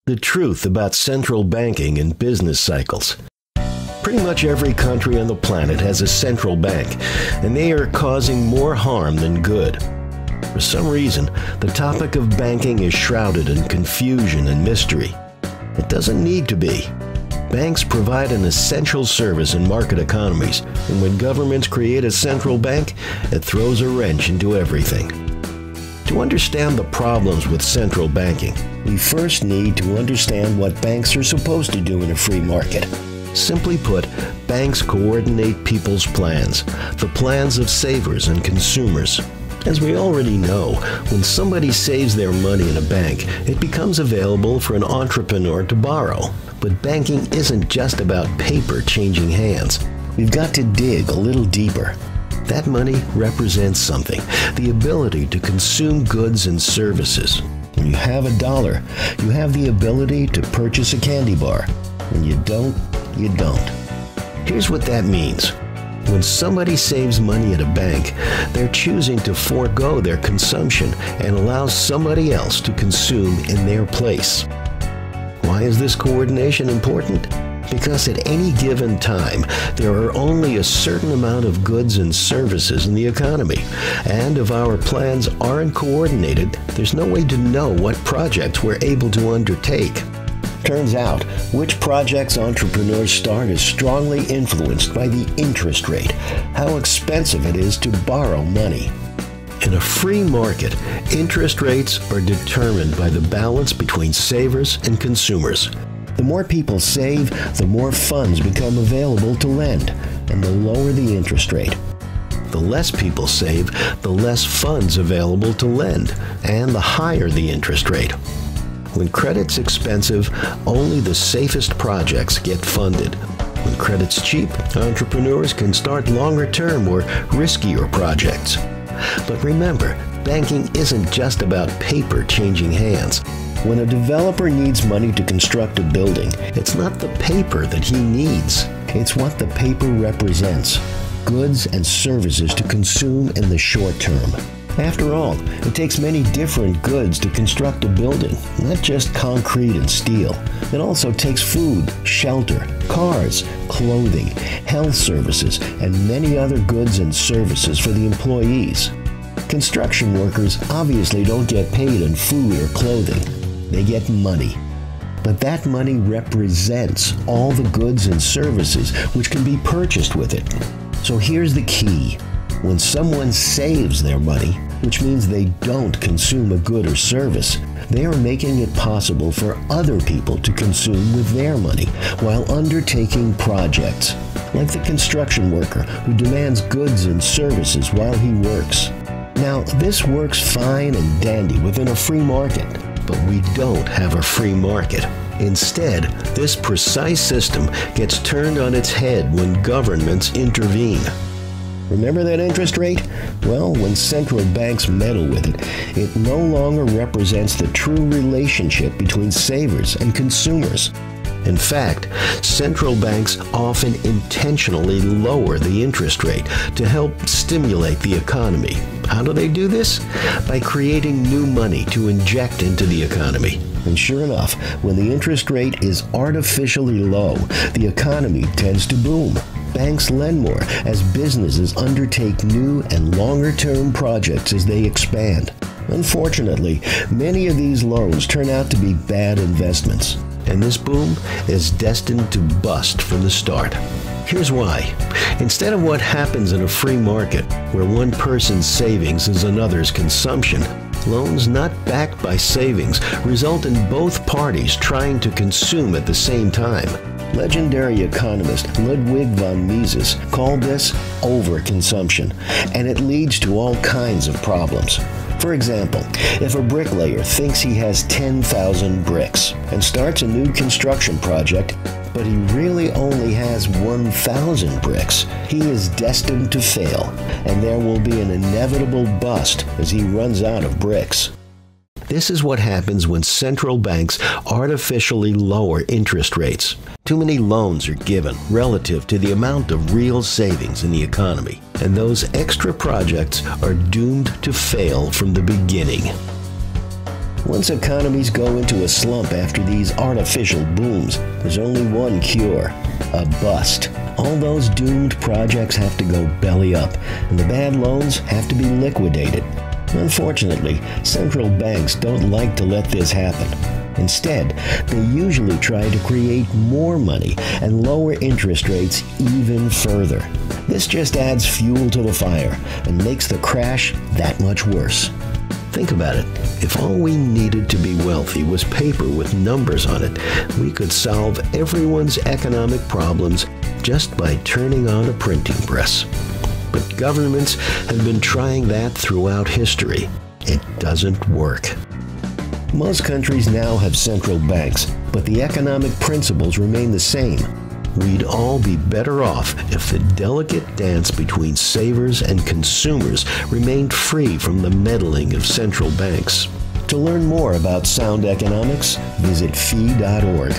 The truth about central banking and business cycles. Pretty much every country on the planet has a central bank, and they are causing more harm than good. For some reason, the topic of banking is shrouded in confusion and mystery. It doesn't need to be. Banks provide an essential service in market economies, and when governments create a central bank, it throws a wrench into everything. To understand the problems with central banking, we first need to understand what banks are supposed to do in a free market. Simply put, banks coordinate people's plans, the plans of savers and consumers. As we already know, when somebody saves their money in a bank, it becomes available for an entrepreneur to borrow. But banking isn't just about paper changing hands. We've got to dig a little deeper. That money represents something, the ability to consume goods and services. When you have $1, you have the ability to purchase a candy bar. When you don't, you don't. Here's what that means. When somebody saves money at a bank, they're choosing to forego their consumption and allow somebody else to consume in their place. Why is this coordination important? Because at any given time, there are only a certain amount of goods and services in the economy. And if our plans aren't coordinated, there's no way to know what projects we're able to undertake. Turns out, which projects entrepreneurs start is strongly influenced by the interest rate, how expensive it is to borrow money. In a free market, interest rates are determined by the balance between savers and consumers. The more people save, the more funds become available to lend, and the lower the interest rate. The less people save, the less funds available to lend, and the higher the interest rate. When credit's expensive, only the safest projects get funded. When credit's cheap, entrepreneurs can start longer-term or riskier projects. But remember, banking isn't just about paper changing hands. When a developer needs money to construct a building, it's not the paper that he needs. It's what the paper represents: goods and services to consume in the short term. After all, it takes many different goods to construct a building, not just concrete and steel. It also takes food, shelter, cars, clothing, health services, and many other goods and services for the employees. Construction workers obviously don't get paid in food or clothing. They get money. But that money represents all the goods and services which can be purchased with it. So here's the key. When someone saves their money, which means they don't consume a good or service, they are making it possible for other people to consume with their money while undertaking projects, like the construction worker who demands goods and services while he works. Now, this works fine and dandy within a free market, but we don't have a free market. Instead, this precise system gets turned on its head when governments intervene. Remember that interest rate? Well, when central banks meddle with it, it no longer represents the true relationship between savers and consumers. In fact, central banks often intentionally lower the interest rate to help stimulate the economy. How do they do this? By creating new money to inject into the economy. And sure enough, when the interest rate is artificially low, the economy tends to boom. Banks lend more as businesses undertake new and longer-term projects as they expand. Unfortunately, many of these loans turn out to be bad investments, and this boom is destined to bust from the start. Here's why. Instead of what happens in a free market, where one person's savings is another's consumption, loans not backed by savings result in both parties trying to consume at the same time. Legendary economist Ludwig von Mises called this overconsumption, and it leads to all kinds of problems. For example, if a bricklayer thinks he has 10,000 bricks and starts a new construction project, but he really only has 1,000 bricks, he is destined to fail, and there will be an inevitable bust as he runs out of bricks. This is what happens when central banks artificially lower interest rates. Too many loans are given relative to the amount of real savings in the economy, and those extra projects are doomed to fail from the beginning. Once economies go into a slump after these artificial booms, there's only one cure: a bust. All those doomed projects have to go belly up, and the bad loans have to be liquidated. Unfortunately, central banks don't like to let this happen. Instead, they usually try to create more money and lower interest rates even further. This just adds fuel to the fire and makes the crash that much worse. Think about it. If all we needed to be wealthy was paper with numbers on it, we could solve everyone's economic problems just by turning on a printing press. But governments have been trying that throughout history. It doesn't work. Most countries now have central banks, but the economic principles remain the same. We'd all be better off if the delicate dance between savers and consumers remained free from the meddling of central banks. To learn more about sound economics, visit fee.org.